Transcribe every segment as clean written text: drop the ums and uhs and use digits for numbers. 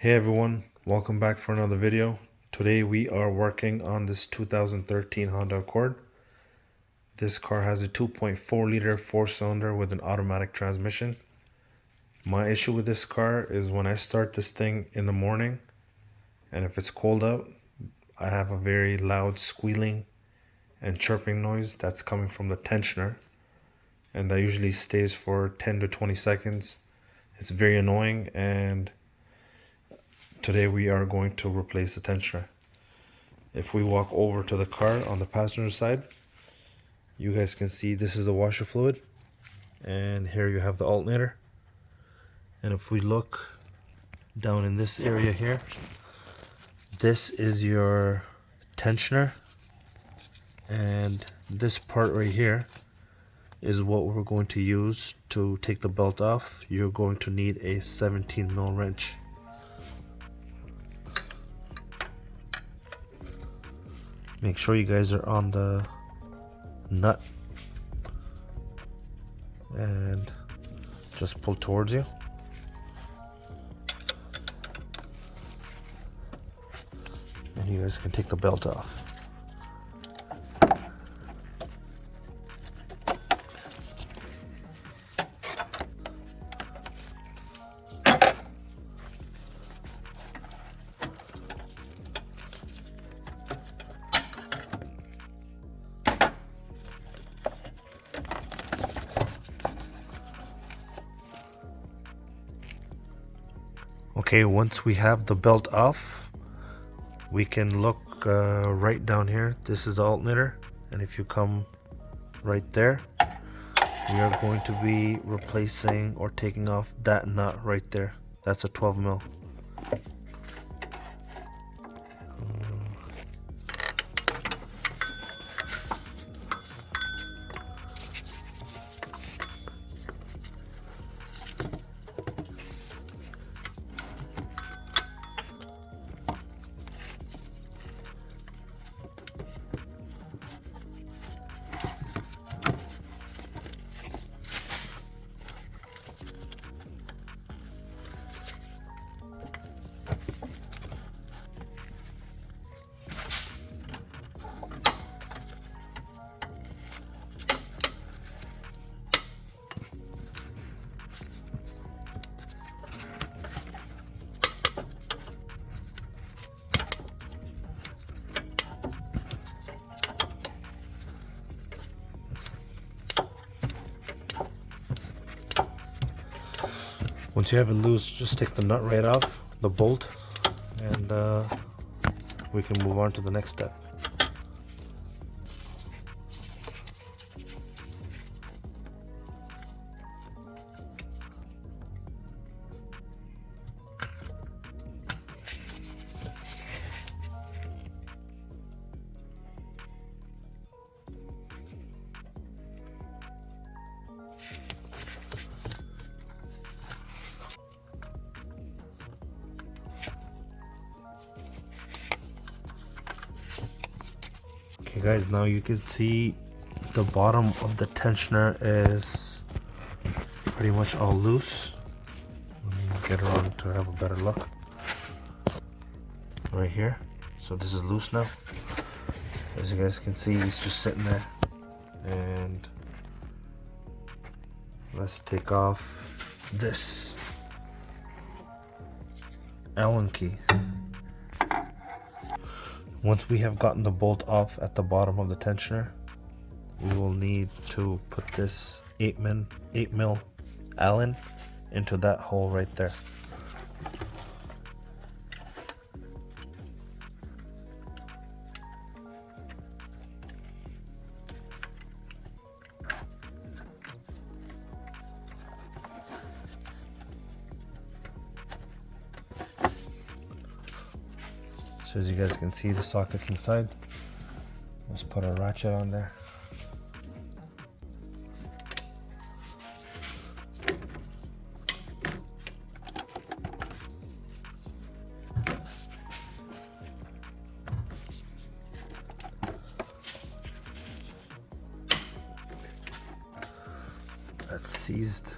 Hey everyone, welcome back for another video. Today we are working on this 2013 Honda Accord. This car has a 2.4 liter 4-cylinder with an automatic transmission. My issue with this car is when I start this thing in the morning and if it's cold out, I have a very loud squealing and chirping noise that's coming from the tensioner, and that usually stays for 10 to 20 seconds. It's very annoying, and today we are going to replace the tensioner. If we walk over to the car on the passenger side, you guys can see this is the washer fluid, and here you have the alternator. And if we look down in this area here, this is your tensioner, and this part right here is what we're going to use to take the belt off. You're going to need a 17 mil wrench. Make sure you guys are on the nut and just pull towards you. And you guys can take the belt off. Okay, once we have the belt off, we can look right down here. This is the alternator, and if you come right there, we are going to be replacing or taking off that nut right there. That's a 12 mil. Once you have it loose, just take the nut right off, the bolt, and we can move on to the next step. Okay guys, now you can see the bottom of the tensioner is pretty much all loose. Let me get around to have a better look. Right here. So this is loose now. As you guys can see, it's just sitting there. And let's take off this Allen key. Once we have gotten the bolt off at the bottom of the tensioner, we will need to put this 8 mil Allen into that hole right there. So as you guys can see, the socket's inside. Let's put a ratchet on there. That's seized.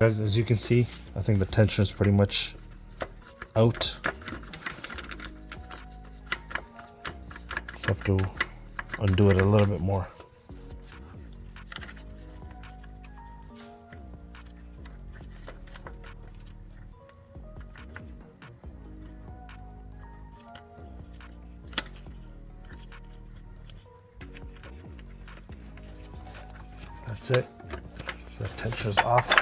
Guys, as you can see, I think the tension is pretty much out. Just have to undo it a little bit more. That's it. So the tension is off.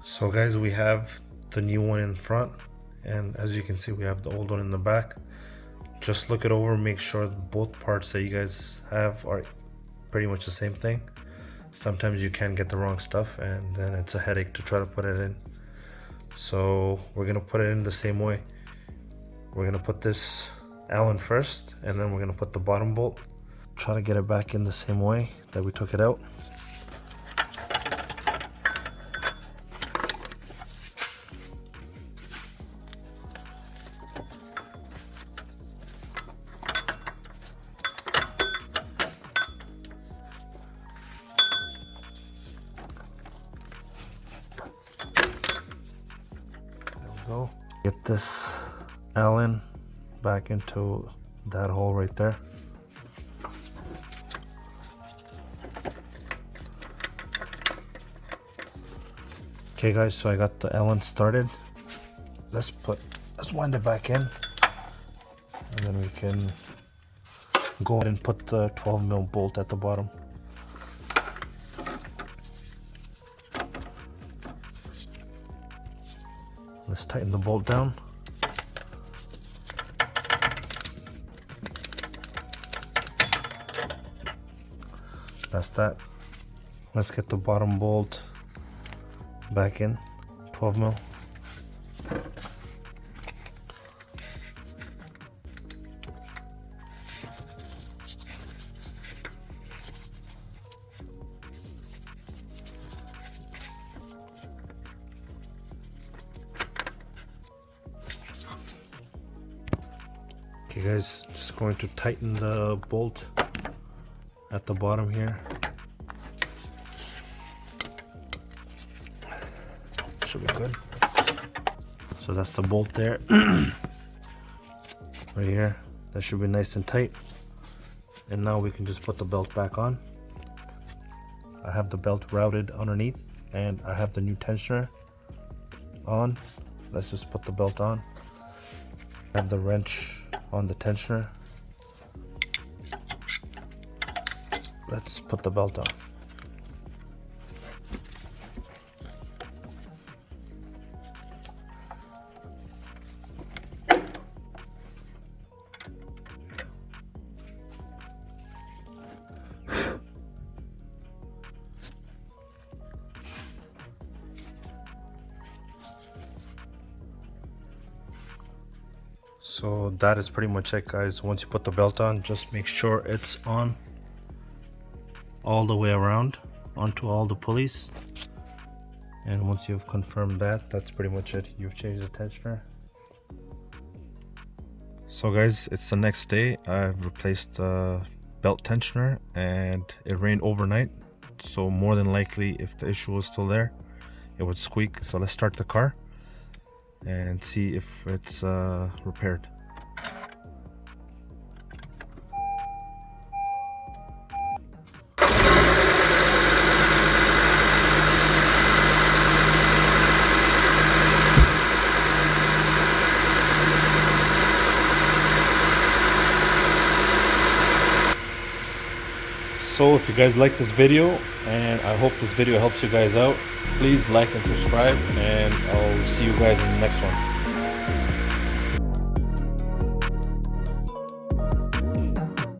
So guys, we have the new one in front, and as you can see, we have the old one in the back. Just look it over, make sure both parts that you guys have are pretty much the same thing. Sometimes you can get the wrong stuff, and then it's a headache to try to put it in. So we're gonna put it in the same way. We're gonna put this Allen first, and then we're gonna put the bottom bolt. Try to get it back in the same way that we took it out. Go. Get this Allen back into that hole right there. Okay guys, so I got the Allen started. Let's wind it back in, and then we can go ahead and put the 12mm bolt at the bottom. Let's tighten the bolt down. That's that. Let's get the bottom bolt back in, 12mm. Okay guys, just going to tighten the bolt at the bottom here. Should be good. So that's the bolt there. Right here. That should be nice and tight. And now we can just put the belt back on. I have the belt routed underneath, and I have the new tensioner on. Let's just put the belt on. I have the wrench on the tensioner. Let's put the belt on. So that is pretty much it guys. Once you put the belt on, just make sure it's on all the way around onto all the pulleys. And once you've confirmed that, that's pretty much it. You've changed the tensioner. So guys, it's the next day. I've replaced the belt tensioner, and it rained overnight. So more than likely, if the issue was still there, it would squeak. So let's start the car and see if it's repaired. So if you guys like this video, and I hope this video helps you guys out, please like and subscribe, and I'll see you guys in the next one.